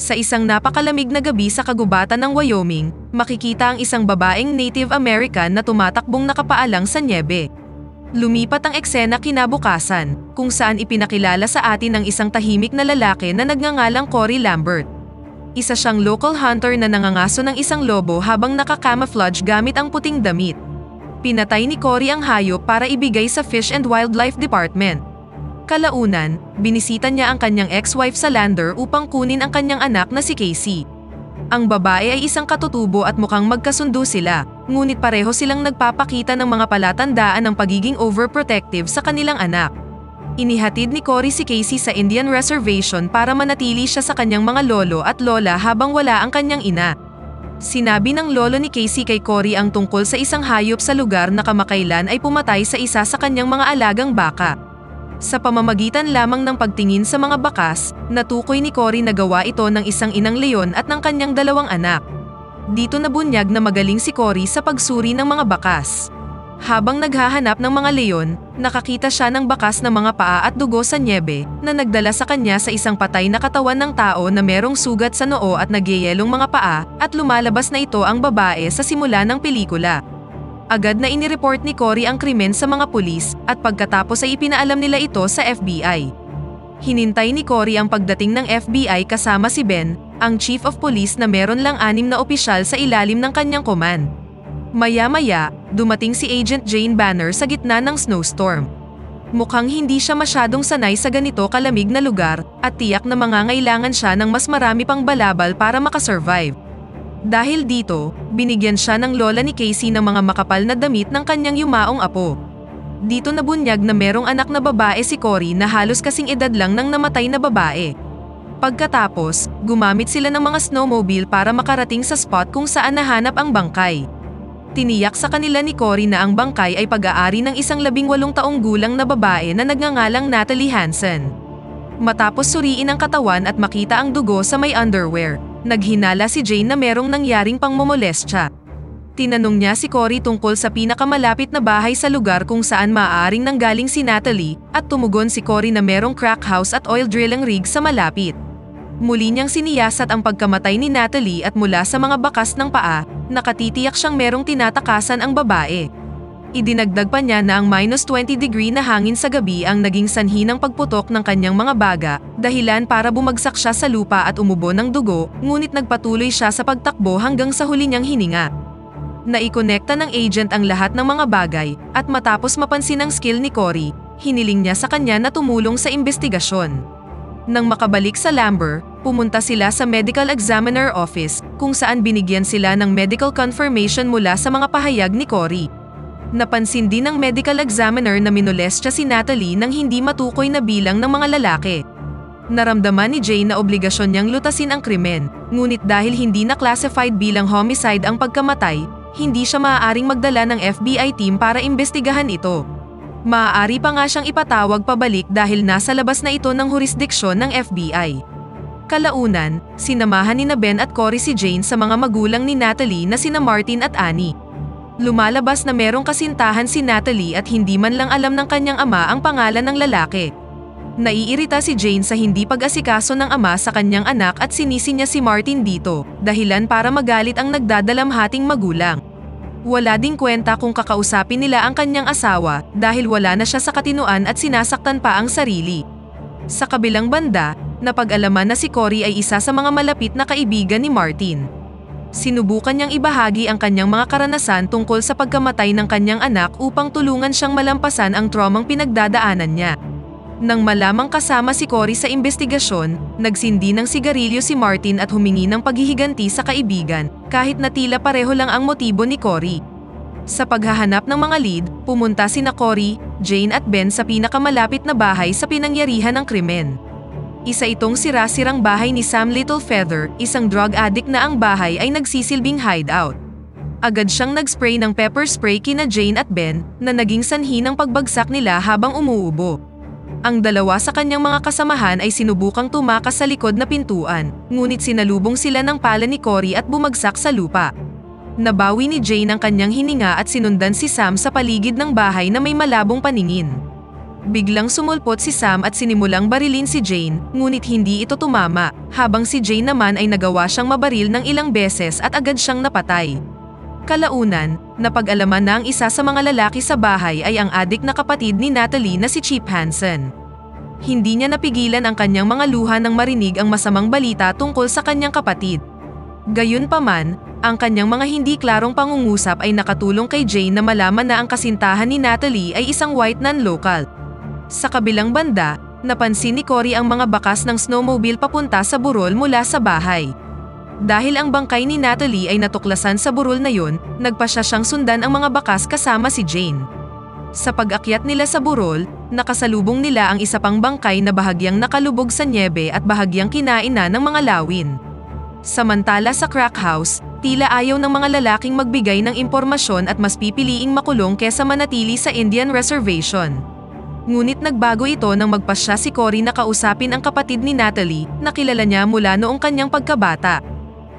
Sa isang napakalamig na gabi sa kagubatan ng Wyoming, makikita ang isang babaeng Native American na tumatakbong nakapaalang sa nyebe. Lumipat ang eksena kinabukasan, kung saan ipinakilala sa atin ang isang tahimik na lalaki na nagngangalang Cory Lambert. Isa siyang local hunter na nangangaso ng isang lobo habang naka-camouflage gamit ang puting damit. Pinatay ni Cory ang hayop para ibigay sa Fish and Wildlife Department. Kalaunan, binisita niya ang kanyang ex-wife sa Lander upang kunin ang kanyang anak na si Casey. Ang babae ay isang katutubo at mukhang magkasundo sila, ngunit pareho silang nagpapakita ng mga palatandaan ng pagiging overprotective sa kanilang anak. Inihatid ni Cory si Casey sa Indian Reservation para manatili siya sa kanyang mga lolo at lola habang wala ang kanyang ina. Sinabi ng lolo ni Casey kay Cory ang tungkol sa isang hayop sa lugar na kamakailan ay pumatay sa isa sa kanyang mga alagang baka. Sa pamamagitan lamang ng pagtingin sa mga bakas, natukoy ni Cory na gawa ito ng isang inang leon at ng kanyang dalawang anak. Dito nabunyag na magaling si Cory sa pagsuri ng mga bakas. Habang naghahanap ng mga leon, nakakita siya ng bakas na mga paa at dugo sa nyebe na nagdala sa kanya sa isang patay na katawan ng tao na merong sugat sa noo at nagyayelong mga paa, at lumalabas na ito ang babae sa simula ng pelikula. Agad na inireport ni Cory ang krimen sa mga pulis at pagkatapos ay ipinaalam nila ito sa FBI. Hinintay ni Cory ang pagdating ng FBI kasama si Ben, ang chief of police na meron lang 6 na opisyal sa ilalim ng kanyang command. Maya-maya, dumating si Agent Jane Banner sa gitna ng snowstorm. Mukhang hindi siya masyadong sanay sa ganito kalamig na lugar at tiyak na mangangailangan siya ng mas marami pang balabal para makasurvive. Dahil dito, binigyan siya ng lola ni Casey ng mga makapal na damit ng kanyang yumaong apo. Dito nabunyag na merong anak na babae si Cory na halos kasing edad lang ng namatay na babae. Pagkatapos, gumamit sila ng mga snowmobile para makarating sa spot kung saan nahanap ang bangkay. Tiniyak sa kanila ni Cory na ang bangkay ay pag-aari ng isang 18 taong gulang na babae na nagngangalang Natalie Hansen. Matapos suriin ang katawan at makita ang dugo sa may underwear, naghinala si Jane na merong nangyaring pangmomolestya. Tinanong niya si Cory tungkol sa pinakamalapit na bahay sa lugar kung saan maaaring nanggaling si Natalie, at tumugon si Cory na merong crack house at oil drilling rig sa malapit. Muli niyang siniyasat ang pagkamatay ni Natalie at mula sa mga bakas ng paa, nakatitiyak siyang merong tinatakasan ang babae. Idinagdag pa niya na ang -20 na hangin sa gabi ang naging sanhi ng pagputok ng kanyang mga baga, dahilan para bumagsak siya sa lupa at umubo ng dugo, ngunit nagpatuloy siya sa pagtakbo hanggang sa huli niyang hininga. Naikonekta ng agent ang lahat ng mga bagay, at matapos mapansin ang skill ni Cory, hiniling niya sa kanya na tumulong sa investigasyon. Nang makabalik sa Lander, pumunta sila sa medical examiner office, kung saan binigyan sila ng medical confirmation mula sa mga pahayag ni Cory. Napansin din ng medical examiner na minolestya si Natalie nang hindi matukoy na bilang ng mga lalaki. Naramdaman ni Jane na obligasyon niyang lutasin ang krimen, ngunit dahil hindi na classified bilang homicide ang pagkamatay, hindi siya maaaring magdala ng FBI team para imbestigahan ito. Maaari pa nga siyang ipatawag pabalik dahil nasa labas na ito ng jurisdiksyon ng FBI. Kalaunan, sinamahan ni Ben at Cory si Jane sa mga magulang ni Natalie na sina Martin at Annie. Lumalabas na merong kasintahan si Natalie at hindi man lang alam ng kanyang ama ang pangalan ng lalaki. Naiirita si Jane sa hindi pag-asikaso ng ama sa kanyang anak at sinisi niya si Martin dito, dahilan para magalit ang nagdadalamhating magulang. Wala ding kwenta kung kakausapin nila ang kanyang asawa dahil wala na siya sa katinoan at sinasaktan pa ang sarili. Sa kabilang banda, napag-alaman na si Cory ay isa sa mga malapit na kaibigan ni Martin. Sinubukan niyang ibahagi ang kanyang mga karanasan tungkol sa pagkamatay ng kanyang anak upang tulungan siyang malampasan ang traumang pinagdadaanan niya. Nang malamang kasama si Cory sa investigasyon, nagsindi ng sigarilyo si Martin at humingi ng paghihiganti sa kaibigan, kahit na tila pareho lang ang motibo ni Cory. Sa paghahanap ng mga lead, pumunta sina Cory, Jane at Ben sa pinakamalapit na bahay sa pinangyarihan ng krimen. Isa itong sira-sirang bahay ni Sam Littlefeather, isang drug addict na ang bahay ay nagsisilbing hideout. Agad siyang nag-spray ng pepper spray kina Jane at Ben, na naging sanhi ng pagbagsak nila habang umuubo. Ang dalawa sa kanyang mga kasamahan ay sinubukang tumakas sa likod na pintuan, ngunit sinalubong sila ng pala ni Cory at bumagsak sa lupa. Nabawi ni Jane ang kanyang hininga at sinundan si Sam sa paligid ng bahay na may malabong paningin. Biglang sumulpot si Sam at sinimulang barilin si Jane, ngunit hindi ito tumama, habang si Jane naman ay nagawa siyang mabaril ng ilang beses at agad siyang napatay. Kalaunan, napag-alaman na ang isa sa mga lalaki sa bahay ay ang adik na kapatid ni Natalie na si Chip Hansen. Hindi niya napigilan ang kanyang mga luha nang marinig ang masamang balita tungkol sa kanyang kapatid. Gayunpaman, ang kanyang mga hindi klarong pangungusap ay nakatulong kay Jane na malaman na ang kasintahan ni Natalie ay isang white non-local. Sa kabilang banda, napansin ni Cory ang mga bakas ng snowmobile papunta sa burol mula sa bahay. Dahil ang bangkay ni Natalie ay natuklasan sa burol na yun, nagpasya siyang sundan ang mga bakas kasama si Jane. Sa pag-akyat nila sa burol, nakasalubong nila ang isa pang bangkay na bahagyang nakalubog sa nyebe at bahagyang kinain na ng mga lawin. Samantala sa crack house, tila ayaw ng mga lalaking magbigay ng impormasyon at mas pipiliing makulong kesa manatili sa Indian Reservation. Ngunit nagbago ito nang magpasya si Cory na kausapin ang kapatid ni Natalie na kilala niya mula noong kanyang pagkabata.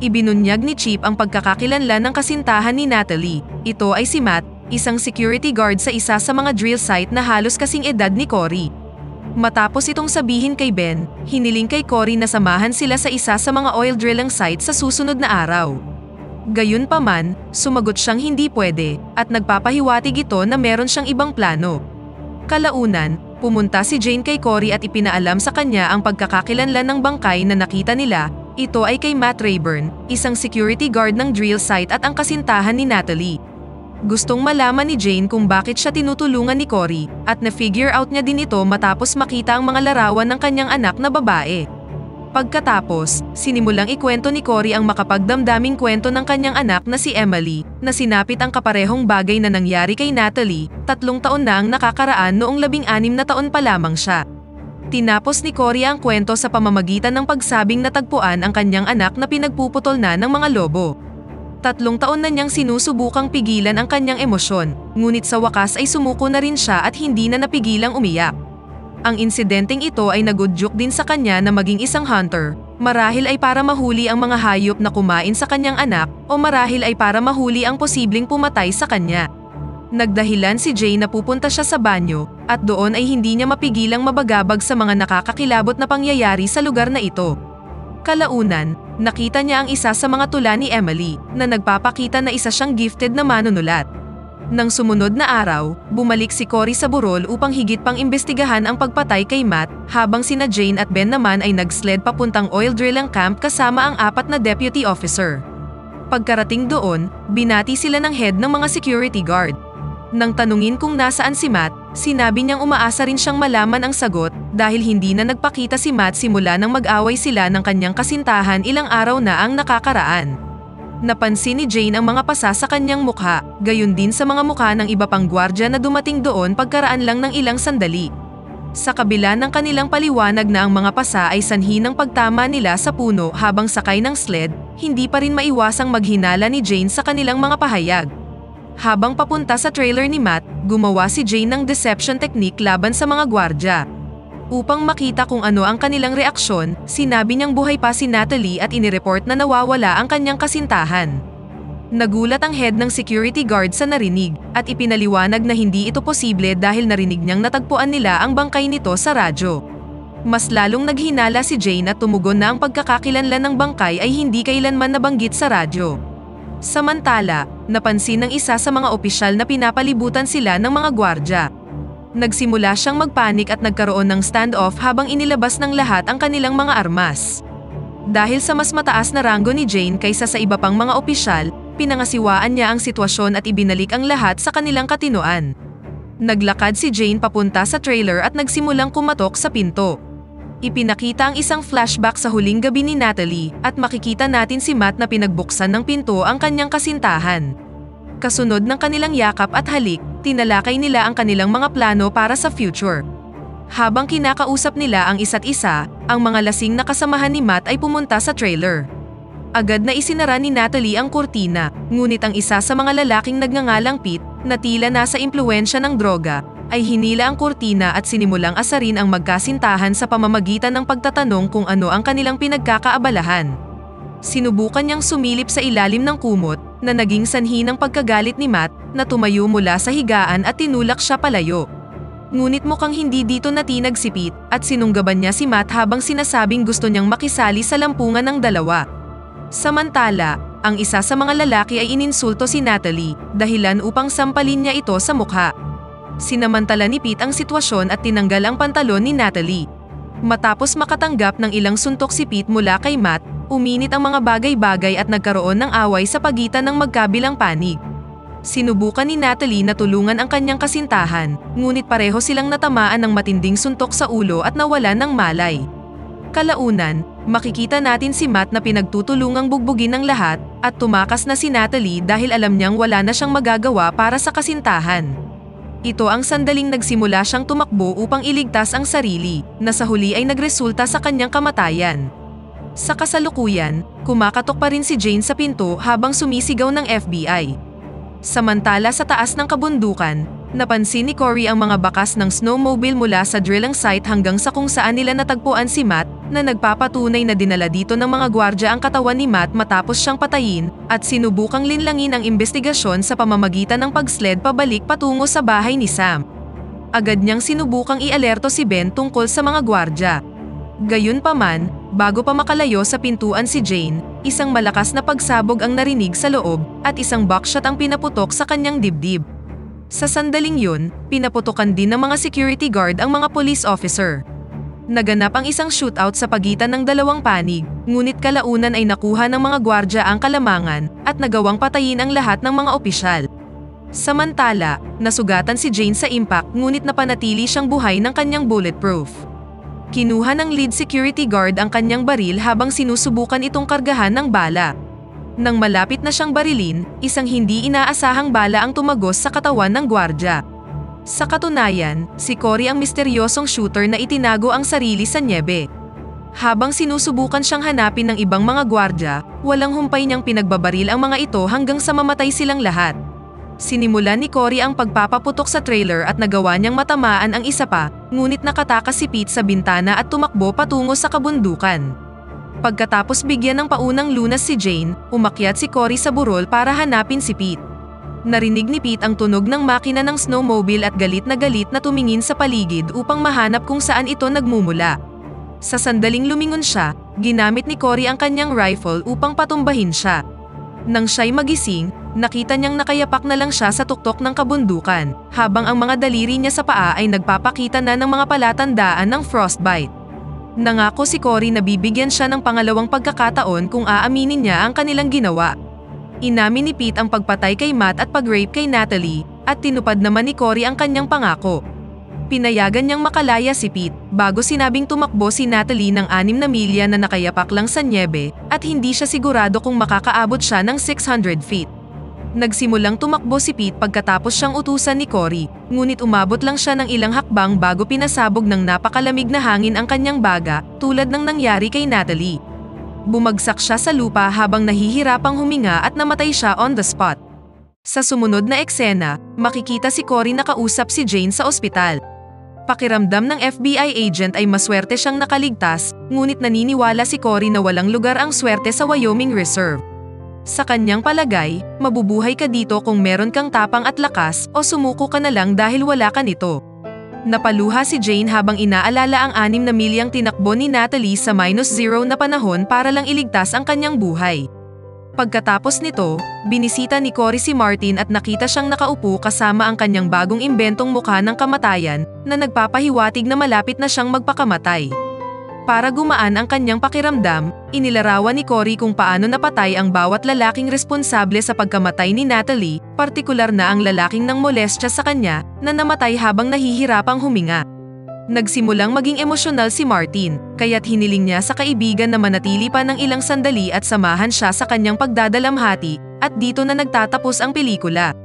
Ibinunyag ni Chip ang pagkakakilanlan ng kasintahan ni Natalie. Ito ay si Matt, isang security guard sa isa sa mga drill site na halos kasing edad ni Cory. Matapos itong sabihin kay Ben, hiniling kay Cory na samahan sila sa isa sa mga oil drilling site sa susunod na araw. Gayunpaman, sumagot siyang hindi pwede, at nagpapahiwatig ito na meron siyang ibang plano. Kalaunan, pumunta si Jane kay Cory at ipinaalam sa kanya ang pagkakakilanlan ng bangkay na nakita nila. Ito ay kay Matt Rayburn, isang security guard ng drill site at ang kasintahan ni Natalie. Gustong malaman ni Jane kung bakit siya tinutulungan ni Cory, at na-figure out niya din ito matapos makita ang mga larawan ng kanyang anak na babae. Pagkatapos, sinimulang ikwento ni Cory ang makapagdamdaming kwento ng kanyang anak na si Emily, na sinapit ang kaparehong bagay na nangyari kay Natalie, 3 taon na ang nakakaraan noong 16 na taon pa lamang siya. Tinapos ni Cory ang kwento sa pamamagitan ng pagsabing natagpuan ang kanyang anak na pinagpuputol na ng mga lobo. 3 taon na niyang sinusubukang pigilan ang kanyang emosyon, ngunit sa wakas ay sumuko na rin siya at hindi na napigilang umiyak. Ang insidenteng ito ay nagudyok din sa kanya na maging isang hunter, marahil ay para mahuli ang mga hayop na kumain sa kanyang anak o marahil ay para mahuli ang posibleng pumatay sa kanya. Nagdahilan si Jane na pupunta siya sa banyo, at doon ay hindi niya mapigilang mabagabag sa mga nakakakilabot na pangyayari sa lugar na ito. Kalaunan, nakita niya ang isa sa mga tula ni Emily, na nagpapakita na isa siyang gifted na manunulat. Nang sumunod na araw, bumalik si Cory sa burol upang higit pang imbestigahan ang pagpatay kay Matt, habang sina Jane at Ben naman ay nag-sled papuntang oil drilling camp kasama ang 4 na deputy officer. Pagkarating doon, binati sila ng head ng mga security guard. Nang tanungin kung nasaan si Matt, sinabi niyang umaasa rin siyang malaman ang sagot dahil hindi na nagpakita si Matt simula nang mag-away sila ng kanyang kasintahan ilang araw na ang nakakaraan. Napansin ni Jane ang mga pasa sa kanyang mukha, gayon din sa mga mukha ng iba pang gwardya na dumating doon pagkaraan lang ng ilang sandali. Sa kabila ng kanilang paliwanag na ang mga pasa ay sanhi ng pagtama nila sa puno habang sakay ng sled, hindi pa rin maiwasang maghinala ni Jane sa kanilang mga pahayag. Habang papunta sa trailer ni Matt, gumawa si Jane ng deception technique laban sa mga gwardya. Upang makita kung ano ang kanilang reaksyon, sinabi niyang buhay pa si Natalie at inireport na nawawala ang kanyang kasintahan. Nagulat ang head ng security guard sa narinig, at ipinaliwanag na hindi ito posible dahil narinig niyang natagpuan nila ang bangkay nito sa radyo. Mas lalong naghinala si Jane at tumugon na ang pagkakakilanlan ng bangkay ay hindi kailanman nabanggit sa radyo. Samantala, napansin ng isa sa mga opisyal na pinapalibutan sila ng mga gwardya. Nagsimula siyang magpanik at nagkaroon ng standoff habang inilabas ng lahat ang kanilang mga armas. Dahil sa mas mataas na ranggo ni Jane kaysa sa iba pang mga opisyal, pinangasiwaan niya ang sitwasyon at ibinalik ang lahat sa kanilang katinoan. Naglakad si Jane papunta sa trailer at nagsimulang kumatok sa pinto. Ipinakita ang isang flashback sa huling gabi ni Natalie at makikita natin si Matt na pinagbuksan ng pinto ang kanyang kasintahan. Kasunod ng kanilang yakap at halik, tinalakay nila ang kanilang mga plano para sa future. Habang kinakausap nila ang isa't isa, ang mga lasing na kasamahan ni Matt ay pumunta sa trailer. Agad na isinara ni Natalie ang kurtina, ngunit ang isa sa mga lalaking nagngangalang Pete, na tila nasa impluwensya ng droga, ay hinila ang kurtina at sinimulang asarin ang magkasintahan sa pamamagitan ng pagtatanong kung ano ang kanilang pinagkakaabalahan. Sinubukan niyang sumilip sa ilalim ng kumot, na naging sanhi ng pagkagalit ni Matt, na tumayo mula sa higaan at tinulak siya palayo. Ngunit mukhang hindi dito natinag si Pete at sinunggaban niya si Matt habang sinasabing gusto niyang makisali sa lampungan ng dalawa. Samantala, ang isa sa mga lalaki ay ininsulto si Natalie, dahilan upang sampalin niya ito sa mukha. Sinamantala ni Pete ang sitwasyon at tinanggal ang pantalon ni Natalie. Matapos makatanggap ng ilang suntok si Pete mula kay Matt, uminit ang mga bagay-bagay at nagkaroon ng away sa pagitan ng magkabilang panig. Sinubukan ni Natalie na tulungan ang kanyang kasintahan, ngunit pareho silang natamaan ng matinding suntok sa ulo at nawalan ng malay. Kalaunan, makikita natin si Matt na pinagtutulungang bugbugin ng lahat at tumakas na si Natalie dahil alam niyang wala na siyang magagawa para sa kasintahan. Ito ang sandaling nagsimula siyang tumakbo upang iligtas ang sarili, na sa huli ay nagresulta sa kanyang kamatayan. Sa kasalukuyan, kumakatok pa rin si Jane sa pinto habang sumisigaw ng FBI. Samantala sa taas ng kabundukan, napansin ni Cory ang mga bakas ng snowmobile mula sa drilling site hanggang sa kung saan nila natagpuan si Matt, na nagpapatunay na dinala dito ng mga gwardya ang katawan ni Matt matapos siyang patayin, at sinubukang linlangin ang investigasyon sa pamamagitan ng pagsled pabalik patungo sa bahay ni Sam. Agad niyang sinubukang i-alerto si Ben tungkol sa mga gwardya. Gayunpaman, bago pa makalayo sa pintuan si Jane, isang malakas na pagsabog ang narinig sa loob at isang buckshot ang pinaputok sa kanyang dibdib. Sa sandaling yun, pinaputokan din ng mga security guard ang mga police officer. Naganap ang isang shootout sa pagitan ng dalawang panig, ngunit kalaunan ay nakuha ng mga gwardya ang kalamangan at nagawang patayin ang lahat ng mga opisyal. Samantala, nasugatan si Jane sa impact ngunit napanatili siyang buhay ng kanyang bulletproof. Kinuha ng lead security guard ang kanyang baril habang sinusubukan itong kargahan ng bala. Nang malapit na siyang barilin, isang hindi inaasahang bala ang tumagos sa katawan ng gwardya. Sa katunayan, si Cory ang misteryosong shooter na itinago ang sarili sa nyebe. Habang sinusubukan siyang hanapin ng ibang mga gwardya, walang humpay niyang pinagbabaril ang mga ito hanggang sa mamatay silang lahat. Sinimulan ni Cory ang pagpapaputok sa trailer at nagawa niyang matamaan ang isa pa, ngunit nakatakas si Pete sa bintana at tumakbo patungo sa kabundukan. Pagkatapos bigyan ng paunang lunas si Jane, umakyat si Cory sa burol para hanapin si Pete. Narinig ni Pete ang tunog ng makina ng snowmobile at galit na tumingin sa paligid upang mahanap kung saan ito nagmumula. Sa sandaling lumingon siya, ginamit ni Cory ang kanyang rifle upang patumbahin siya. Nang siya'y magising, nakita niyang nakayapak na lang siya sa tuktok ng kabundukan, habang ang mga daliri niya sa paa ay nagpapakita na ng mga palatandaan ng frostbite. Nangako si Cory na bibigyan siya ng pangalawang pagkakataon kung aaminin niya ang kanilang ginawa. Inamin ni Pete ang pagpatay kay Matt at pag-rape kay Natalie, at tinupad naman ni Cory ang kanyang pangako. Pinayagan niyang makalaya si Pete, bago sinabing tumakbo si Natalie ng 6 na milya na nakayapak lang sa nyebe, at hindi siya sigurado kung makakaabot siya ng 600 feet. Nagsimulang tumakbo si Pete pagkatapos siyang utusan ni Cory, ngunit umabot lang siya ng ilang hakbang bago pinasabog ng napakalamig na hangin ang kanyang baga, tulad ng nangyari kay Natalie. Bumagsak siya sa lupa habang nahihirapang huminga at namatay siya on the spot. Sa sumunod na eksena, makikita si Cory nakausap si Jane sa ospital. Pakiramdam ng FBI agent ay maswerte siyang nakaligtas, ngunit naniniwala si Cory na walang lugar ang swerte sa Wyoming Reserve. Sa kanyang palagay, mabubuhay ka dito kung meron kang tapang at lakas o sumuko ka na lang dahil wala ka nito. Napaluha si Jane habang inaalala ang 6 na milyang tinakbo ni Natalie sa -0 na panahon para lang iligtas ang kanyang buhay. Pagkatapos nito, binisita ni Cory si Martin at nakita siyang nakaupo kasama ang kanyang bagong imbentong mukha ng kamatayan na nagpapahiwatig na malapit na siyang magpakamatay. Para gumaan ang kanyang pakiramdam, inilarawan ni Cory kung paano napatay ang bawat lalaking responsable sa pagkamatay ni Natalie, partikular na ang lalaking nang molestya sa kanya na namatay habang nahihirapang huminga. Nagsimulang maging emosyonal si Martin, kaya't hiniling niya sa kaibigan na manatili pa ng ilang sandali at samahan siya sa kanyang pagdadalamhati, at dito na nagtatapos ang pelikula.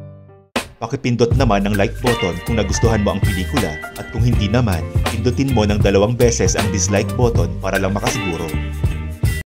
Pakipindot naman ang like button kung nagustuhan mo ang pelikula, at kung hindi naman, pindutin mo ng 2 beses ang dislike button para lang makasiguro